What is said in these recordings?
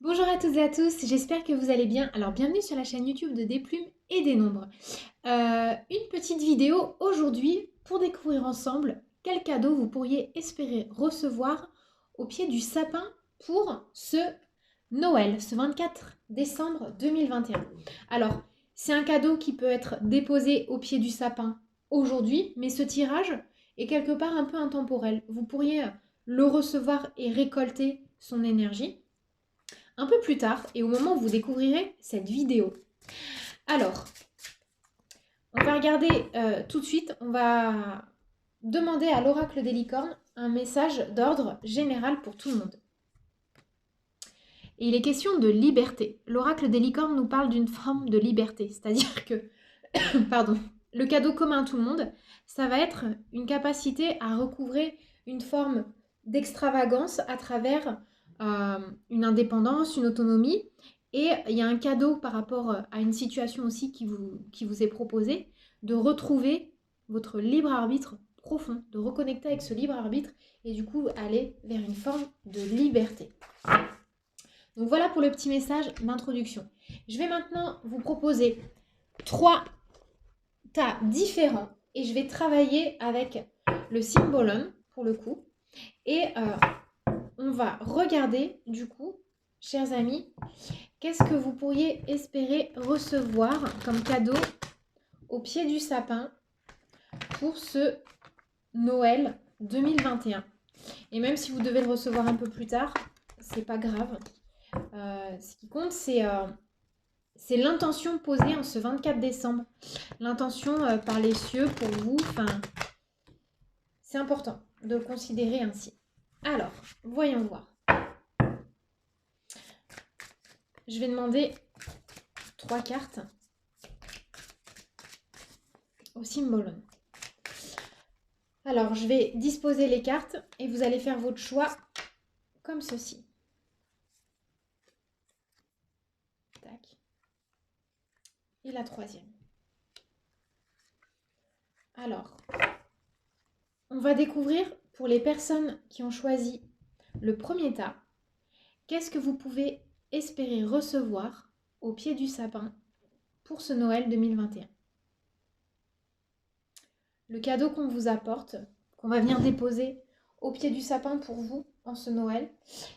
Bonjour à toutes et à tous, j'espère que vous allez bien. Alors bienvenue sur la chaîne YouTube de Des Plumes et des Nombres. Une petite vidéo aujourd'hui pour découvrir ensemble quel cadeau vous pourriez espérer recevoir au pied du sapin pour ce Noël, ce 24 décembre 2021. Alors, c'est un cadeau qui peut être déposé au pied du sapin aujourd'hui, mais ce tirage est quelque part un peu intemporel. Vous pourriez le recevoir et récolter son énergie un peu plus tard et au moment où vous découvrirez cette vidéo. Alors, on va regarder tout de suite, on va demander à l'oracle des licornes un message d'ordre général pour tout le monde. Et il est question de liberté. L'oracle des licornes nous parle d'une forme de liberté, c'est-à-dire que, pardon, le cadeau commun à tout le monde, ça va être une capacité à recouvrer une forme d'extravagance à travers une indépendance, une autonomie. Et il y a un cadeau par rapport à une situation aussi qui vous est proposée, de retrouver votre libre arbitre profond, de reconnecter avec ce libre arbitre et du coup aller vers une forme de liberté. Donc voilà pour le petit message d'introduction. Je vais maintenant vous proposer 3 tas différents et je vais travailler avec le symbolon pour le coup. Et on va regarder du coup, chers amis, qu'est-ce que vous pourriez espérer recevoir comme cadeau au pied du sapin pour ce Noël 2021. Et même si vous devez le recevoir un peu plus tard, c'est pas grave. Ce qui compte, c'est l'intention posée en ce 24 décembre. L'intention par les cieux pour vous, c'est important de le considérer ainsi. Alors, voyons voir. Je vais demander 3 cartes au symbolon. Alors, je vais disposer les cartes et vous allez faire votre choix comme ceci. Tac. Et la 3e. Alors, on va découvrir pour les personnes qui ont choisi le premier tas, qu'est-ce que vous pouvez espérer recevoir au pied du sapin pour ce Noël 2021. Le cadeau qu'on vous apporte, qu'on va venir déposer au pied du sapin pour vous en ce Noël,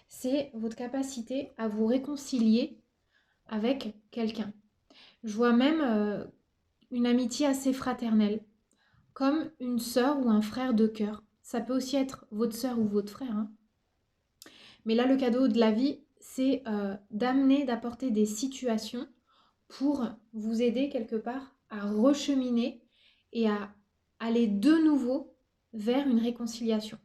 c'est votre capacité à vous réconcilier avec quelqu'un. Je vois même une amitié assez fraternelle, comme une sœur ou un frère de cœur. Ça peut aussi être votre sœur ou votre frère, hein. Mais là, le cadeau de la vie, c'est d'apporter des situations pour vous aider quelque part à recheminer et à aller de nouveau vers une réconciliation.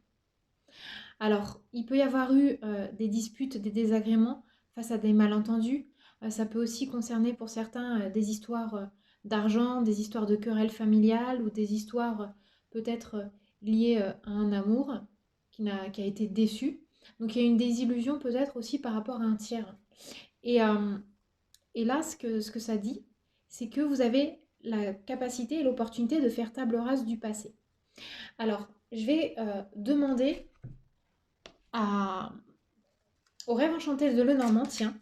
Alors, il peut y avoir eu des disputes, des désagréments face à des malentendus. Ça peut aussi concerner pour certains des histoires d'argent, des histoires de querelles familiales ou des histoires peut-être liées à un amour qui a été déçu. Donc il y a une désillusion peut-être aussi par rapport à un tiers. Et, euh, et là, ce que ça dit, c'est que vous avez la capacité et l'opportunité de faire table rase du passé. Alors, je vais demander au rêve enchanté de Lenormand, tiens,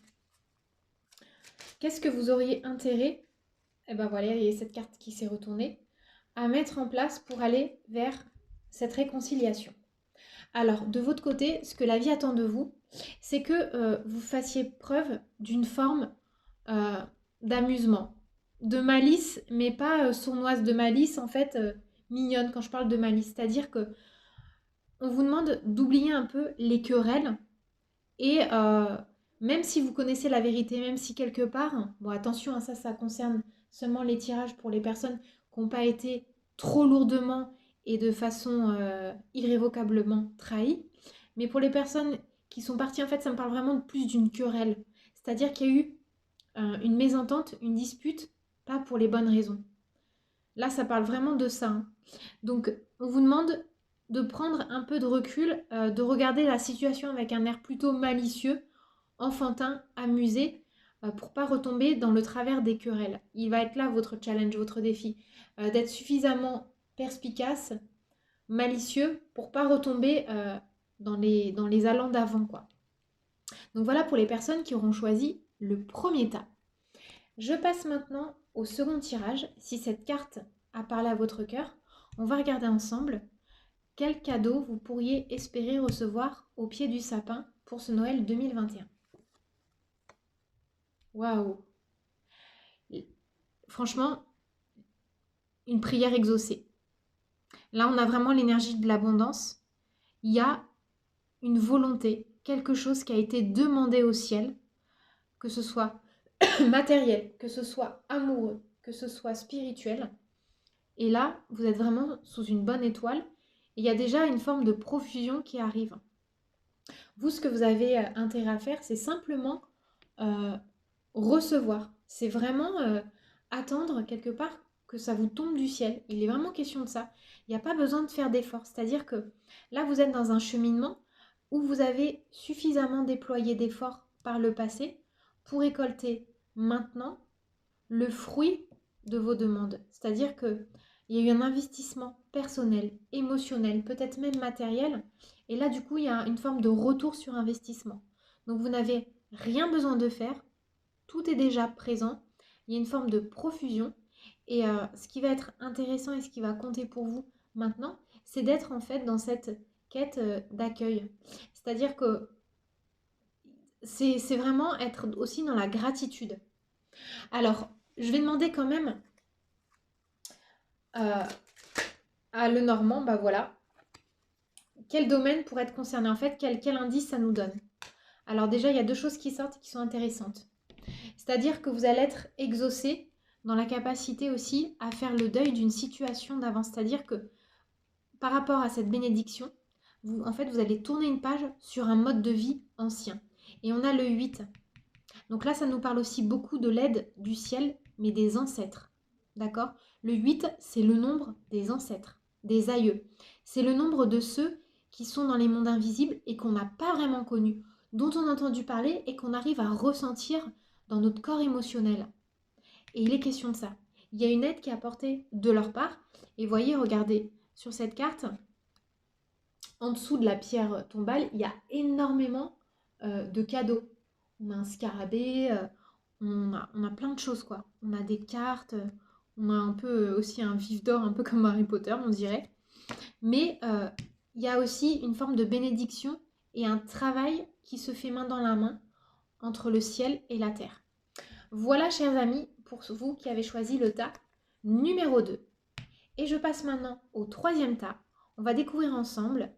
qu'est-ce que vous auriez intérêt, et ben voilà, il y a cette carte qui s'est retournée, à mettre en place pour aller vers cette réconciliation. Alors, de votre côté, ce que la vie attend de vous, c'est que vous fassiez preuve d'une forme euh, d'amusement, de malice, mais pas sournoise, de malice en fait mignonne quand je parle de malice. C'est-à-dire que on vous demande d'oublier un peu les querelles et même si vous connaissez la vérité, même si quelque part, bon attention, hein, ça concerne seulement les tirages pour les personnes qui n'ont pas été trop lourdement et de façon irrévocablement trahies. Mais pour les personnes qui sont parties, en fait, ça me parle vraiment plus d'une querelle. C'est-à-dire qu'il y a eu une mésentente, une dispute, pas pour les bonnes raisons. Là, ça parle vraiment de ça, hein. Donc, on vous demande de prendre un peu de recul, de regarder la situation avec un air plutôt malicieux, enfantin, amusé, pour pas retomber dans le travers des querelles. Il va être là votre challenge, votre défi, d'être suffisamment perspicace, malicieux, pour pas retomber dans les allants d'avant, quoi. Donc voilà pour les personnes qui auront choisi le premier tas. Je passe maintenant au second tirage. Si cette carte a parlé à votre cœur, on va regarder ensemble quel cadeau vous pourriez espérer recevoir au pied du sapin pour ce Noël 2021. Waouh! Franchement, une prière exaucée. Là, on a vraiment l'énergie de l'abondance. Il y a une volonté, quelque chose qui a été demandé au ciel, que ce soit matériel, que ce soit amoureux, que ce soit spirituel. Et là, vous êtes vraiment sous une bonne étoile. Il y a déjà une forme de profusion qui arrive. Vous, ce que vous avez intérêt à faire, c'est simplement recevoir. C'est vraiment attendre quelque part que ça vous tombe du ciel. Il est vraiment question de ça. Il n'y a pas besoin de faire d'efforts. C'est-à-dire que là, vous êtes dans un cheminement où vous avez suffisamment déployé d'efforts par le passé pour récolter maintenant le fruit de vos demandes. C'est-à-dire que il y a eu un investissement personnel, émotionnel, peut-être même matériel. Et là, du coup, il y a une forme de retour sur investissement. Donc, vous n'avez rien besoin de faire. Tout est déjà présent. Il y a une forme de profusion. Et ce qui va être intéressant et ce qui va compter pour vous maintenant, c'est d'être en fait dans cette quête d'accueil. C'est-à-dire que c'est vraiment être aussi dans la gratitude. Alors, je vais demander quand même à Lenormand, bah voilà, quel domaine pourrait être concerné en fait, quel indice ça nous donne. Alors déjà, il y a deux choses qui sortent qui sont intéressantes. C'est-à-dire que vous allez être exaucé dans la capacité aussi à faire le deuil d'une situation d'avant. C'est-à-dire que par rapport à cette bénédiction, vous, en fait, vous allez tourner une page sur un mode de vie ancien. Et on a le 8. Donc là, ça nous parle aussi beaucoup de l'aide du ciel, mais des ancêtres. D'accord? Le 8, c'est le nombre des ancêtres, des aïeux. C'est le nombre de ceux qui sont dans les mondes invisibles et qu'on n'a pas vraiment connus, dont on a entendu parler et qu'on arrive à ressentir dans notre corps émotionnel. Et il est question de ça. Il y a une aide qui est apportée de leur part. Et voyez, regardez, sur cette carte, en dessous de la pierre tombale, il y a énormément de cadeaux. On a un scarabée, on a plein de choses, quoi. On a des cartes, on a un peu aussi un vif d'or, un peu comme Harry Potter, on dirait. Mais il y a aussi une forme de bénédiction et un travail qui se fait main dans la main entre le ciel et la terre. Voilà, chers amis, pour vous qui avez choisi le tas numéro 2. Et je passe maintenant au troisième tas. On va découvrir ensemble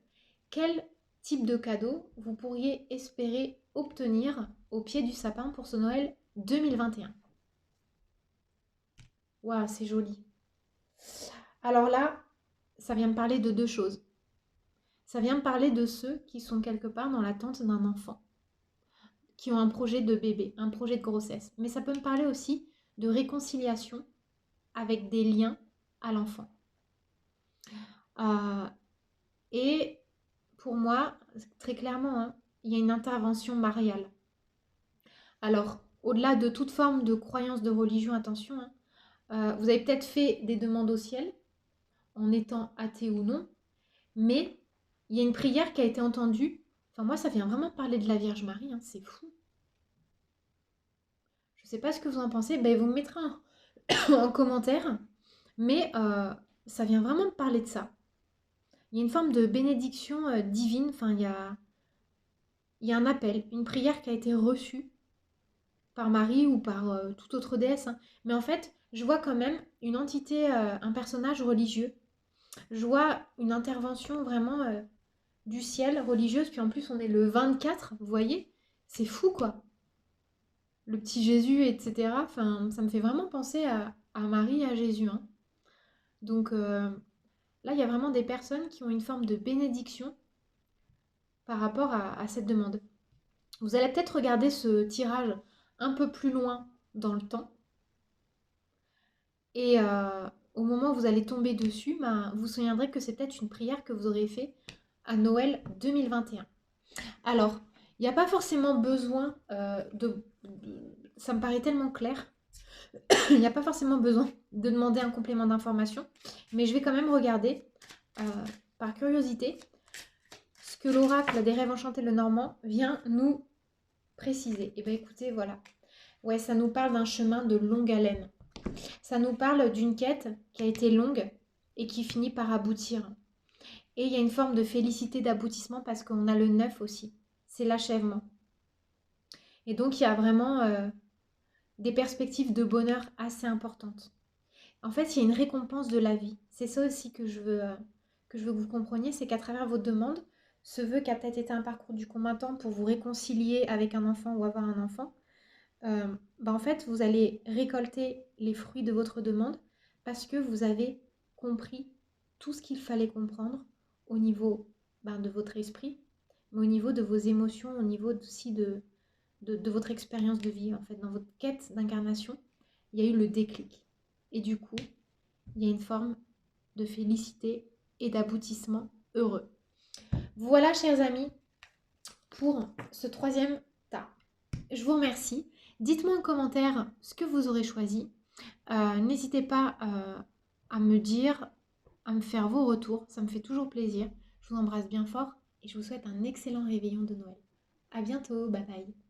quel type de cadeau vous pourriez espérer obtenir au pied du sapin pour ce Noël 2021. Waouh, c'est joli. Alors là, ça vient me parler de deux choses. Ça vient me parler de ceux qui sont quelque part dans l'attente d'un enfant, qui ont un projet de bébé, un projet de grossesse. Mais ça peut me parler aussi de réconciliation avec des liens à l'enfant. Et pour moi, très clairement, hein, il y a une intervention mariale. Alors, au-delà de toute forme de croyance, de religion, attention, hein, vous avez peut-être fait des demandes au ciel, en étant athée ou non, mais il y a une prière qui a été entendue. Enfin, moi, ça vient vraiment parler de la Vierge Marie, hein, c'est fou. Je ne sais pas ce que vous en pensez, ben, vous me mettrez en commentaire, mais ça vient vraiment me parler de ça. Il y a une forme de bénédiction divine, enfin, il y a un appel, une prière qui a été reçue par Marie ou par toute autre déesse, hein. Mais en fait, je vois quand même une entité, un personnage religieux. Je vois une intervention vraiment du ciel religieuse, puis en plus on est le 24, vous voyez? C'est fou quoi. Le petit Jésus, etc. Enfin, ça me fait vraiment penser à Marie et à Jésus, hein. Donc là, il y a vraiment des personnes qui ont une forme de bénédiction par rapport à cette demande. Vous allez peut-être regarder ce tirage un peu plus loin dans le temps. Et au moment où vous allez tomber dessus, ben, vous vous souviendrez que c'est peut-être une prière que vous aurez fait à Noël 2021. Alors, il n'y a pas forcément besoin ça me paraît tellement clair. Il n'y a pas forcément besoin de demander un complément d'information. Mais je vais quand même regarder, par curiosité, ce que l'oracle des rêves enchantés Lenormand vient nous préciser. Et bien écoutez, voilà. Ouais, ça nous parle d'un chemin de longue haleine. Ça nous parle d'une quête qui a été longue et qui finit par aboutir. Et il y a une forme de félicité d'aboutissement parce qu'on a le 9 aussi. C'est l'achèvement. Et donc il y a vraiment des perspectives de bonheur assez importantes. En fait, il y a une récompense de la vie. C'est ça aussi que je veux que vous compreniez, c'est qu'à travers vos demandes, ce vœu qui a peut-être été un parcours du combattant pour vous réconcilier avec un enfant ou avoir un enfant, en fait, vous allez récolter les fruits de votre demande parce que vous avez compris tout ce qu'il fallait comprendre au niveau de votre esprit, mais au niveau de vos émotions, au niveau aussi de votre expérience de vie. En fait, dans votre quête d'incarnation, il y a eu le déclic. Et du coup, il y a une forme de félicité et d'aboutissement heureux. Voilà, chers amis, pour ce troisième tas. Je vous remercie. Dites-moi en commentaire ce que vous aurez choisi. N'hésitez pas à me dire, à me faire vos retours. Ça me fait toujours plaisir. Je vous embrasse bien fort et je vous souhaite un excellent réveillon de Noël. À bientôt. Bye bye.